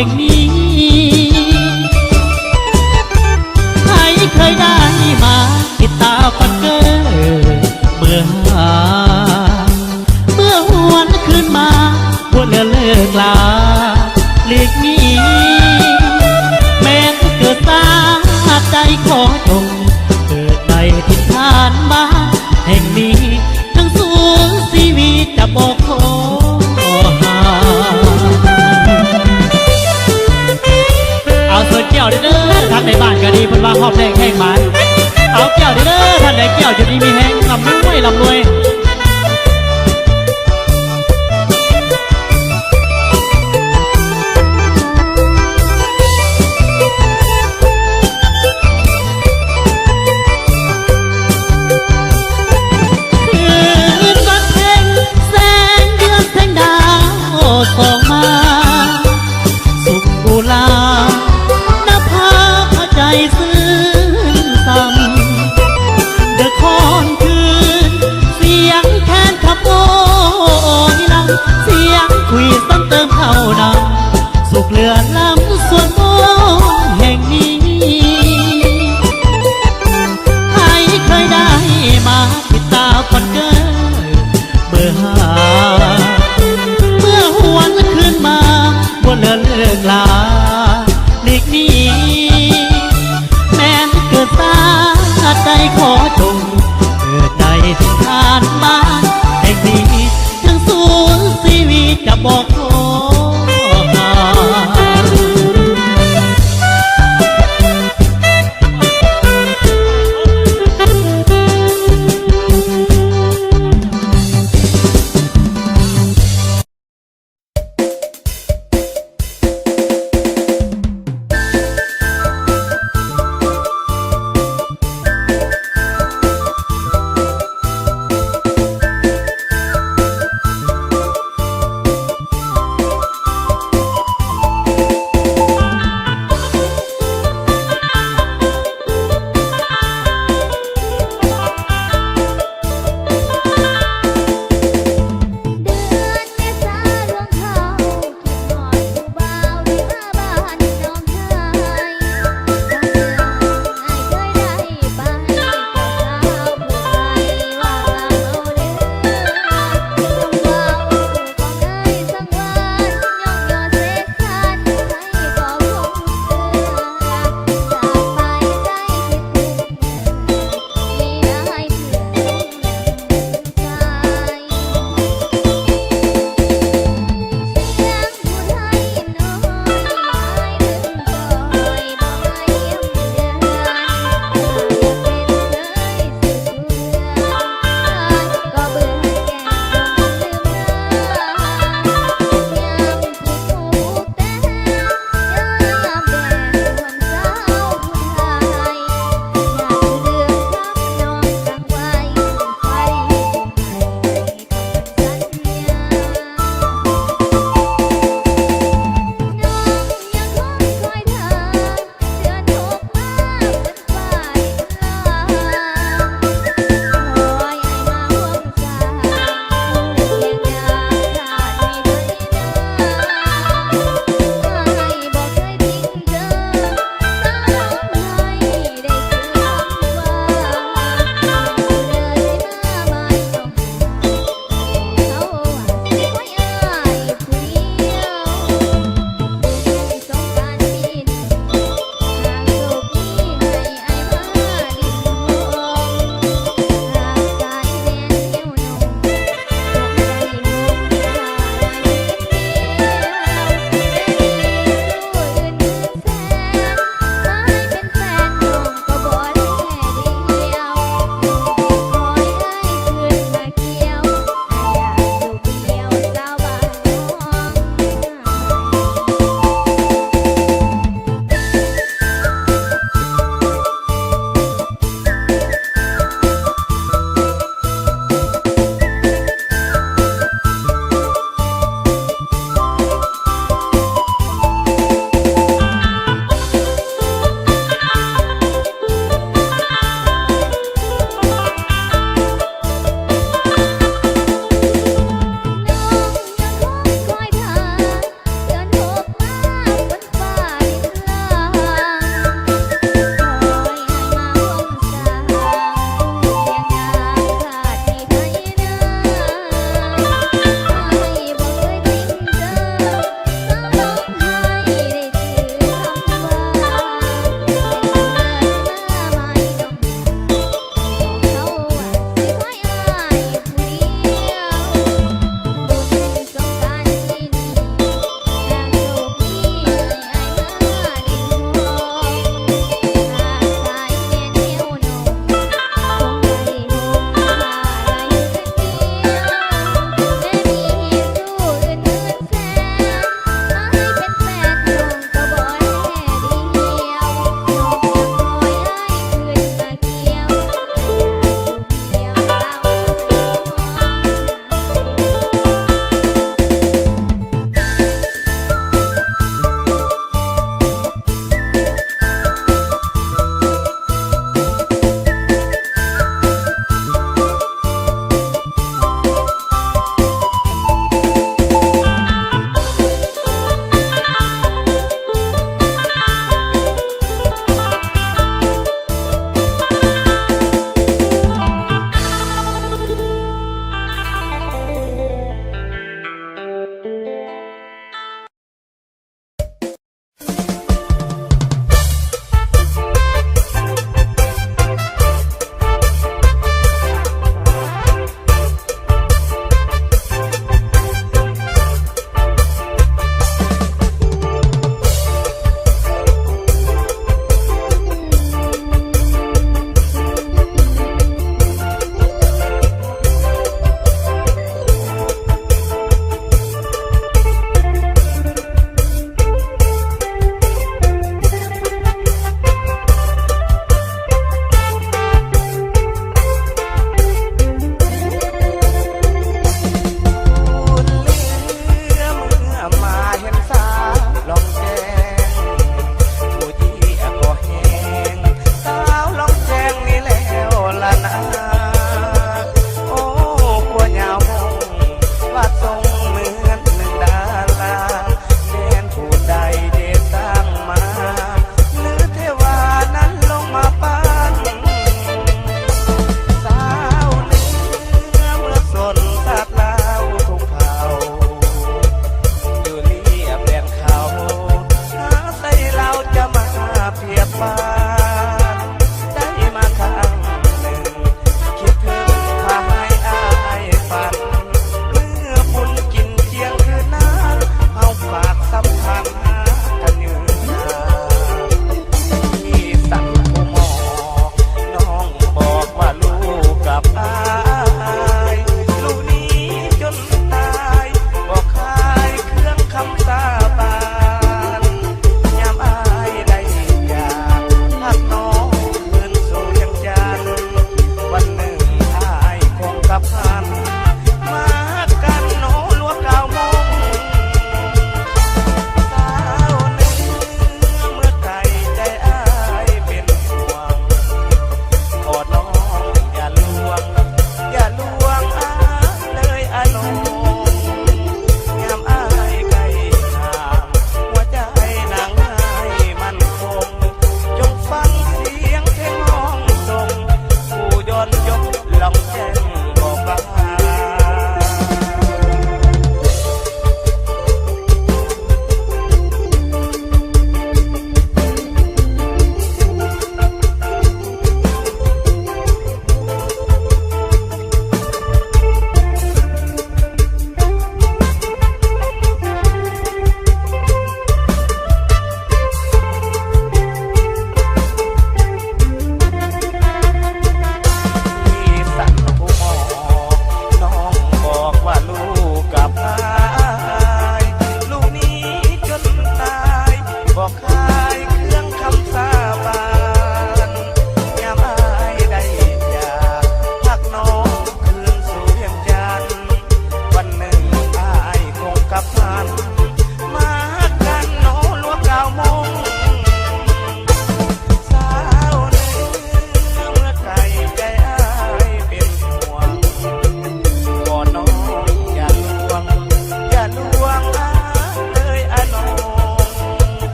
ห่งนี้ใครเคยได้มาติดตาฟันเกอเมื่อหวนขึ้นมาพวกเลิกลาหลีกหนีแม้เกิดตาใจขอจงเกิดในถิ่นฐานบ้านแห่งนี้ทั้งสูญชีวิตจะบอกขอเอาเสิร์ฟแก้วเด้อท่านในบ้านก็ดีเพิ่นว่าหอบแดงแห้งมันเอาแก้วเด้อท่านในแก้วจะดีมีแห้งลำรวยลำรวยส่องมาสุขกุลาหน้าผาพระใจซื่นซ้ำเดือดคอนคืนเสียงแคนขับโอยลำเสียงคุยซ้ำเติมเข้าดังสุขเหลือล้ำส่วนโมแห่งนี้ใครเคยได้มาติดตาคนเกิดเบื่อหาหวนขึ้นมาบนเลิกลาหลีกหนีแม้นเกิดตาใจขอจงเกิดในถิ่นฐานบ้านแห่งนี้ทั้งสูญชีวิตจะบอกขอ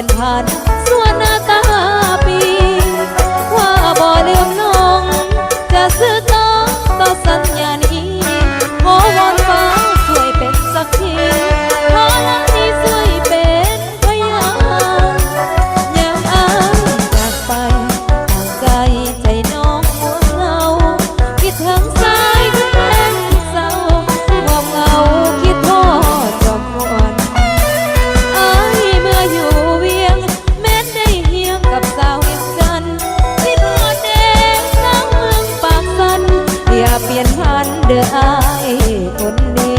ยนผ่านส่วนหน้าตาปีว่าบ่ลืมน้องจะซื้อต่อสัญญานี้ขอวอนฟ้าช่วยเป็นสักทีขอละนี้ช่วยเป็นพยานยามอ้ายจากไปห่างไกลใจน้องหัวเหงาคิดถึงสายทุกแรงทุกเศร้าความเหงาคิดทอดจอมหวนอ้ายเมื่ออยู่เวียงแม้ได้เฮียงกับสาวเวียงจันทน์คิดฮอดแดงสาวเมืองปากสันอย่าเปลี่ยนพันเด้ออ้ายคนดี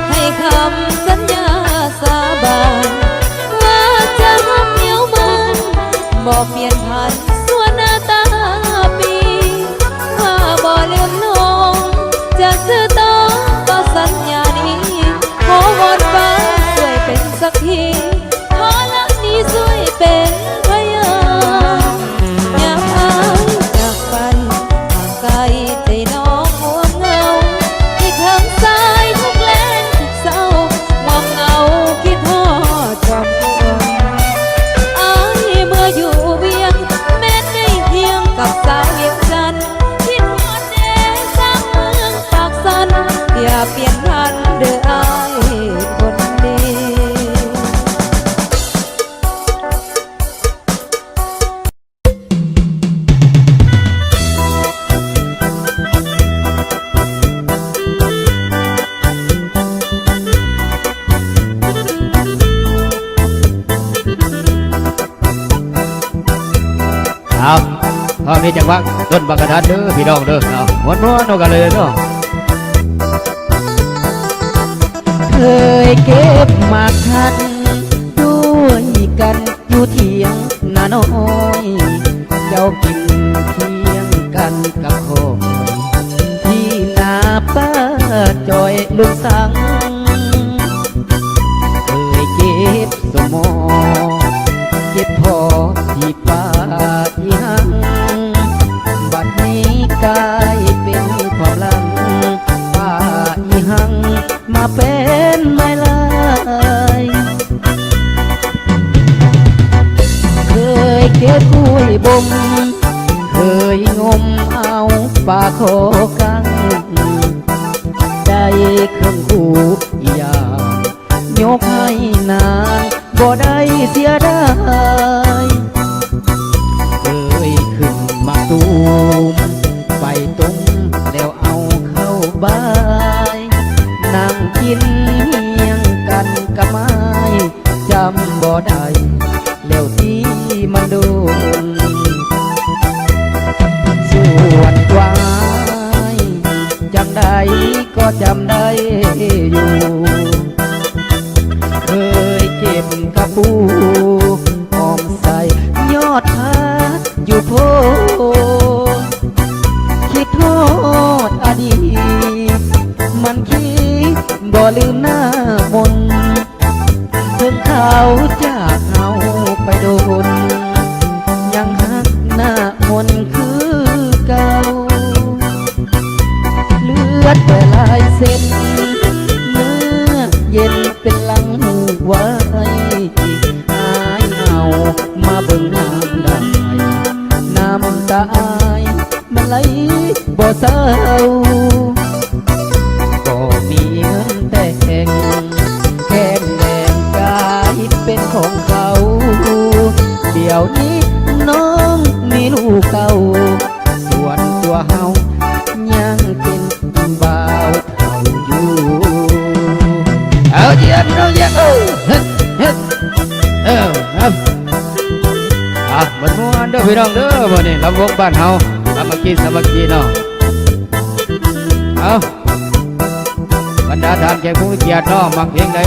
ให้คำสัญญาสาบานว่าจะหักเหนียวมันบ่เปลี่ยนพันส่วนหน้าตาปีว่าบ่ลืมน้องจะซื้อต่อสัญญานี้ขอวอนฟ้าช่วยเป็นสักทีขอละนี้ช่วยเป็นพยานยามอ้ายจากไปห่างไกลใจน้องหัวเหงาที่ทางซ้ายทุกแรงทุกเศร้าความเหงาคิดทอดจอมปวนอ้ายเมื่ออยู่เวียงแม้ได้เฮียงกับสาวเวียงจันทน์คิดฮอดแดงสร้างเมืองปากสันอย่าเปลี่ยนพันเด้ออ้ายคนดี เอาพอมีจังหวะต้นบักกระทัดเด้อพี่น้องเด้อเอาม้วนๆเอากันเลยเนาะเคยเก็บหมากทันด้วยกันอยู่เถียงนาน้อยเจ้ากินเที่ยงกันกับโคอยที่นาป้าจอยลุงสังเคยเก็บสมอเก็บพอที่ป้าที่หังบัดนี้กลายเป็นความหลังป้าอีหังมาเป็นไม่ลายเคยเก็บกล้วยบ่มเคยงมเอาปลาโคกังได้เครื่องคู่อย่างยกให้นางบ่ได้เสียดายเคยขึ้นมาตูมไปตุ้มแล้วเอาเข้าบ้านนั่งกินเฮียงกันกับไม้จำบ่ได้แล้วที่มันโดนส่วนกวายจังใดก็จำได้อยู่เคยเก็บกระปูหอมใส่ยอดพักอยู่โพคิดโทษอดีตมันคิดบ่ลืมหน้ามนถึงเขาจากเฮาไปโดนยังหักหน้ามนคือเก่าเลือดแต่ลายเส้นเนื้อเย็นเป็นหลังไว้อายเอามาเบิ่งน้ำได้น้ำตาอายมันไหลบ่เศร้าก็มีเงินแต่งแก้มแดงกายเป็นของเขาเดี๋ยวนี้น้องมีลูกเก่าส่วนตัวเฮายังเป็นบ่าวเฒ่าอยู่เอาเยี่ยมน้องเยี่ยมมันม่วนเด้อพี่น้องเด้อวันนี้ลำวงบ้านเฮาสามัคคีเนาะเอาบรรดาทานแขกผู้มีเกียรติเนาะมักเพลงใด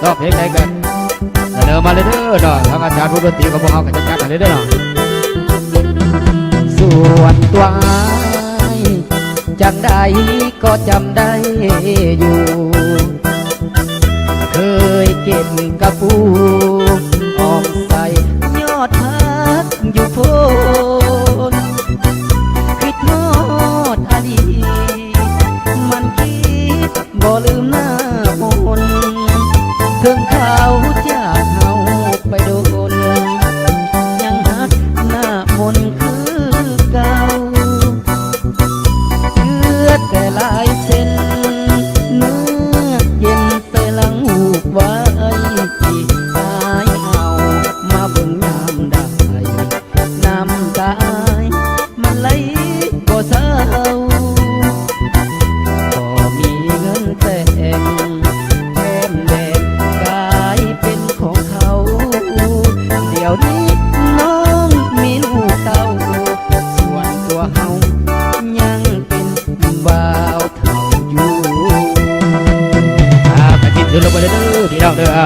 ชอบเพลงใดกันเสนอมาเลยเด้อเนาะทางอาจารย์ผู้ดนตรีของพวกเฮาก็จะจัดให้เลยเด้อเนาะ วนตัวอ้ายจังใดก็จำได้อยู่ เคยเก็บกระปูออมใส่ยอดพักอยู่โพนคิดฮอดอดีตมันคิดบ่ลืมหน้ามนถึงเขาจากเฮาไปโดนยังหักหน้ามนคือเก่าเชือดแต่ลายเส้นเนื้อเย็นใส่หลังหูกไว้ที่ตายเอามาเบิ่งยามได้น้ำตามันไหลบ่เศร้าบ่มีเงินแต่งแถมแดงกลายเป็นของเขาเดี๋ยวนี้น้องมีลูกเต้าส่วนตัวเฮายังเป็นบ่าวเฒ่าอยู่กระติดขึ้นลงไปเลยเด้อพี่น้องเด้อ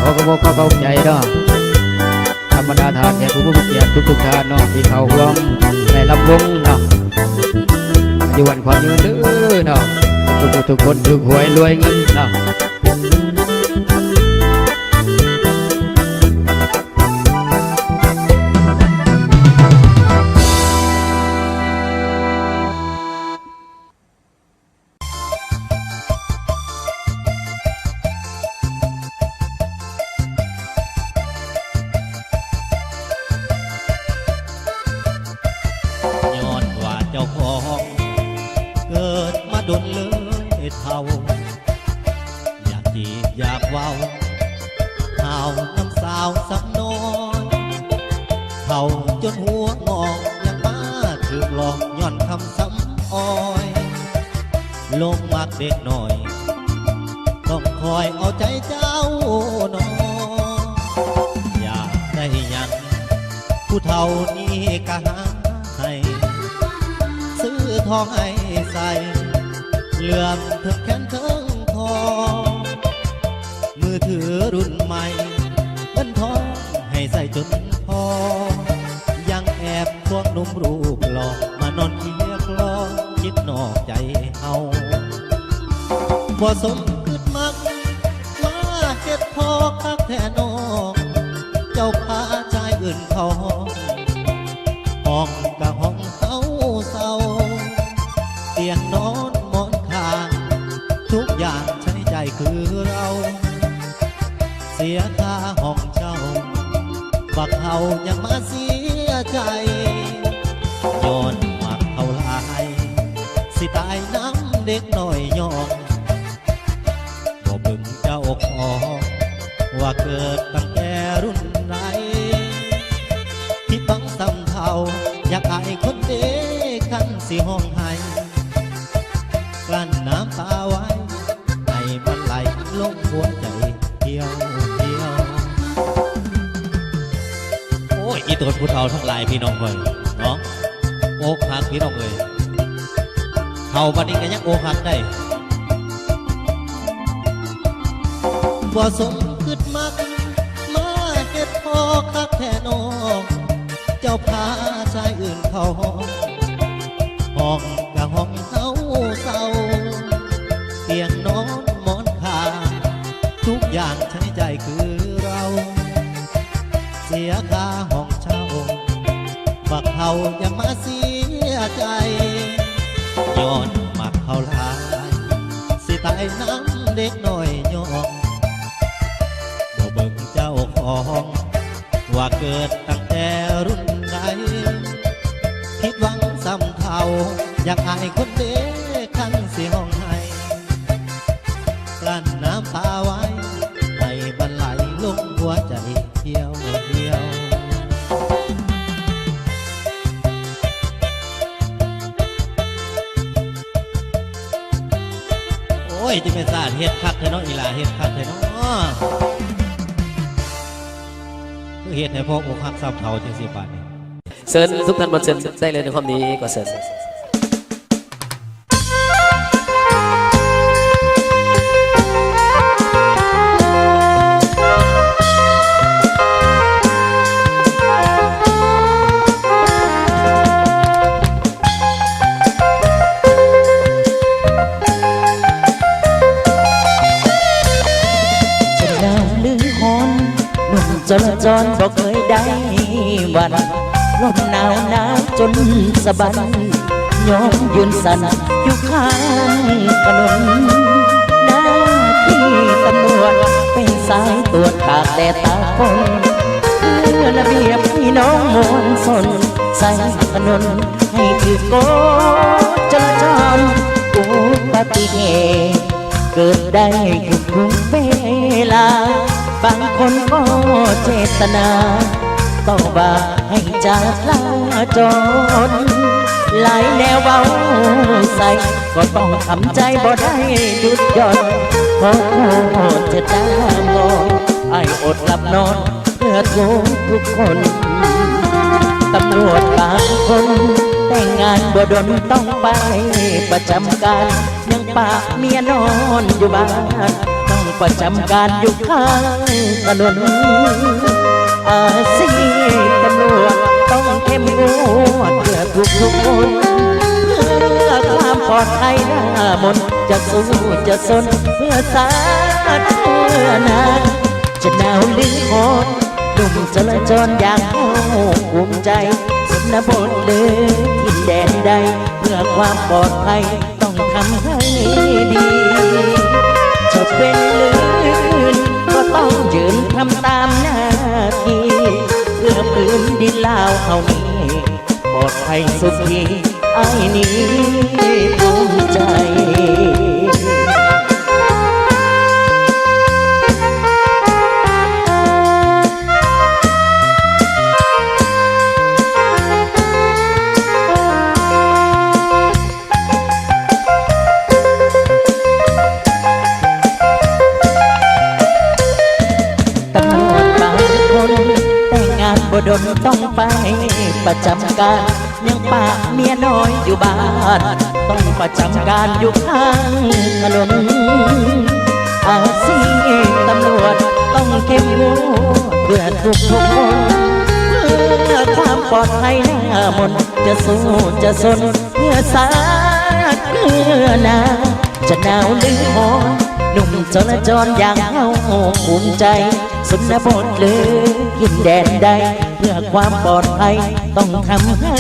ขอกระบอกขอเข้าใจเนาะธรรมดาทานแก่ผู้เกียรติทุกๆท่านเนาะที่เขาห่วงในลำวงเนาะอยู่วันความยืนเด้อเนาะทุกคนถูกหวยรวยเงินเนาะ ย้อนว่าเจ้าของเกิดมาดนเลยเท่าอยากจีบอยากเว้าข่าวน้ำสาวสักน้อยเท่าจนหัวงอกยังมาถือหลอกย้อนคำซ้ำอ้อยลงมากเด็กหน่อยต้องคอยเอาใจเจ้าหนออยากได้ยังผู้เท่านี้ก็หาให้ซื้อทองให้ใส่เหลื่อมถึงแขนถึงคอมือถือรุ่นใหม่เงินทองให้ใส่จนพอยังแอบพวกหนุ่มรูปหล่อมานอนเคียงรอคิดนอกใจเฮาบ่สมคิดมักว่าเฮ็ดพอคักแท้นอกเจ้าพาชายอื่นเขาห้องกับห้องเศร้าเศร้าเตียงนอนหมอนข้างทุกอย่างใช้ใจคือเรา เสียค่าห้องเช่าบักเขายังมาเสียใจย้อนมาเขาลายสิตายน้ำเด็กหน่อยยองบ่บึงเจ้าของว่าเกิดตั้งแต่รุ่นไหนที่บังซ้ำเท่าอยากอายคนเด็กขันสิห้องให้กลั้นน้ำตาไว้ให้มันไหลลงหัวใจเที่ยวเที่ยวโอ้ยอีตัวผู้เฒ่าทั้งหลายพี่น้องเลยเนาะโอกหักพี่น้องเลยเฒ่าบัดนี้ก็ยังโอกหักได้บ่สมคิดมักมาเฮ็ดพอคักแท้น้องเจ้าพาชายอื่นเข้าห้องห้องกับห้องเศร้าเศร้าเตียงนอนหมอนข้างทุกอย่างใช้ใจคือเรา เสียค่าห้องเช่าบักเขายังมาเสียใจย้อนมักเขาหลายสิตายน้ำเด็กน้อยยองบ่เบิ่งเจ้าของว่าเกิดตั้งแต่รุ่นใดคิดหวังซ้ำเท่าอยากอายคนเด็กขันสิห้องให้กลั้นน้ำตาไว้ให้มันไหลลงหัวใจเที่ยวเที่ยวโอ้ยจะเป็นศาสตร์เฮ็ดคักเถอะเนาะอีหลาเฮ็ดคักเถอะเนาะคือเฮ็ดให้พ่ออกหักซ้ำเท่าจังสิบาทนี่ เชิญทุกท่านมาเชิญได้เลยในความนี้ก็เชิญ จรบอกเคยได้วันลมหนาวหนาวจนสะบันยอมยืนสั่นอยู่ข้างถนนหน้าที่ตำรวจเป็นสายตรวจตากแดดตากฝนเพื่อระเบียบพี่น้องมวลชนใส่ถนนให้ถือกฎจราจรอุบัติเหตุเกิดได้ทุกเวลาบางคนก็เจตนาต้องว่าให้จากลาจรหลายแนวเบาใส่ก็ต้องทำใจบ่ได้หยุดหย่อนขอโทษจะตามองไอ้อดหลับนอนเพื่อทุกคนตำรวจบางคนแต่งงานบ่ดนต้องไปประจำการยังปากเมียนอนอยู่บ้านต้องประจำการอยู่ข้างถนนอาชีพตำรวจต้องเข้มงวดเพื่อทุกคนเพื่อความปลอดภัยหน้ามนจะสู้จะสนเพื่อสาธารณะจะหนาวหรือร้อนหนุ่มจราจรอย่างเฮาภูมิใจสนบทหรือทินแดนใดเพื่อความปลอดภัยต้องทำให้ดีจะเป็นหรือคืนก็ต้องยืนทำตามหน้าที่เพื่อพื้นดินลาวเฮานี้ปลอดภัยสุขีไอ้นี้ภูมิใจบ่ดนต้องไปประจำการยังปากเมียน้อยอยู่บ้านต้องประจำการอยู่ข้างถนนอาชีพตำรวจต้องเข้มงวดเพื่อทุกคนเพื่อความปลอดภัยหน้ามนจะสู้จะสนเพื่อสาธารณะจะหนาวหรือร้อนหนุ่มจราจรอย่างเฮาภูมิใจสนบทหรือทินแดนใดเพื่อความปลอดภัยต้องทำให้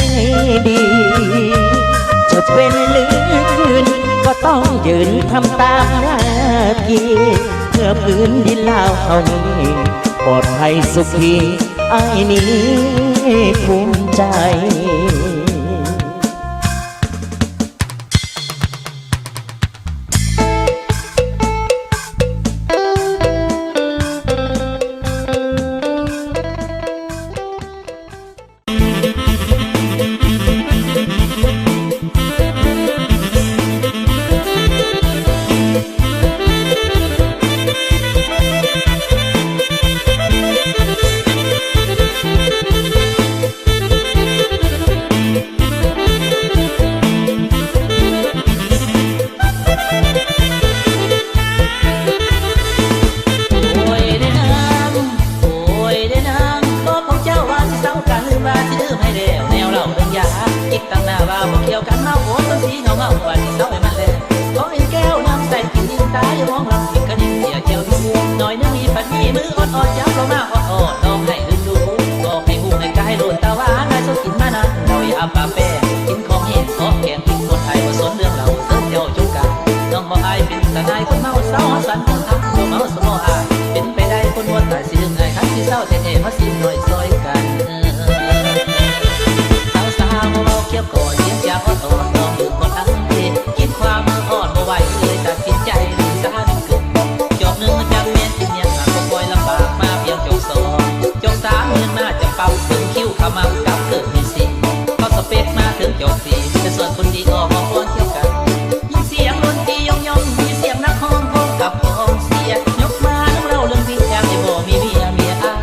ดีจะเป็นหรือคืนก็ต้องยืนทำตามหน้าที่เพื่อพื้นดินลาวเฮานี้ปลอดภัยสุขีไอ้นี้ภูมิใจยกมาทั้งเราเรื่องพี่แทบจะบ่มีเมียอาย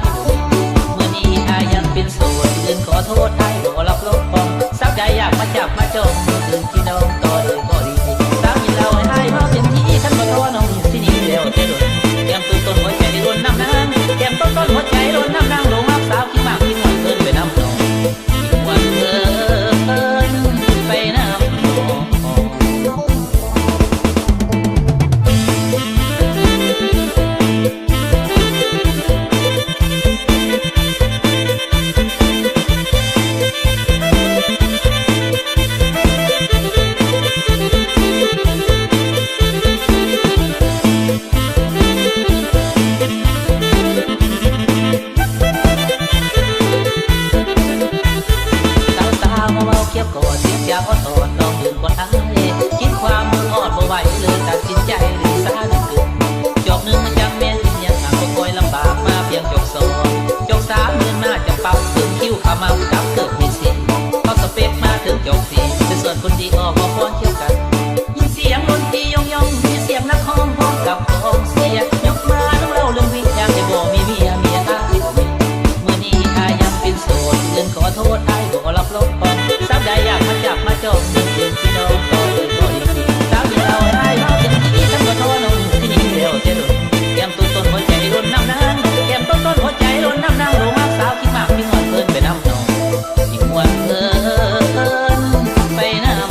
เมื่อนี้อายยัง มาจับเติบมีสิพอสเปกมาถึงจบสีเป็นส่วนคนดีออกมาฟ้อนเที่ยวกันยินเสียงดนตรียองยองมีเสียงนักฮ้องพร้อมกับของเสียยกมาต้องเล่าเรื่องวิ่งอยากจะบอกมีเมียตายบ่มีเมื่อนี้อายยังเป็นโสดเงินขอโทษอายบ่รับรองสาวใดอยากมาจับมาจองเงินเดือนพี่น้องต่อเงินก็อีกทีสาวที่เราให้เราเป็นที่ทั้งหมดโทษน้องที่นี่เดียวเจริญแก้มต้นหัวใจล้นน้ำนางแก้มต้นหัวใจล้นน้ำนางโรงมากสาวคิดมากคิดงอนเกินไปน้ำนองอีกมวนเกินไปน้ำนอง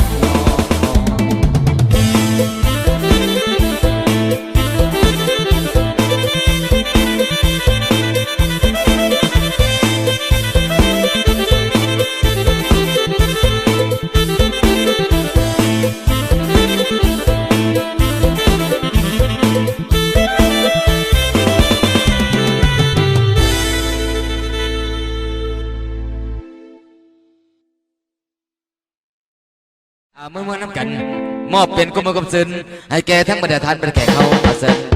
เมื่อน้ำกัน มอบเป็นกุมารกำซึนให้แกทั้งบรรดาทานเป็นแขกเขาอาเซน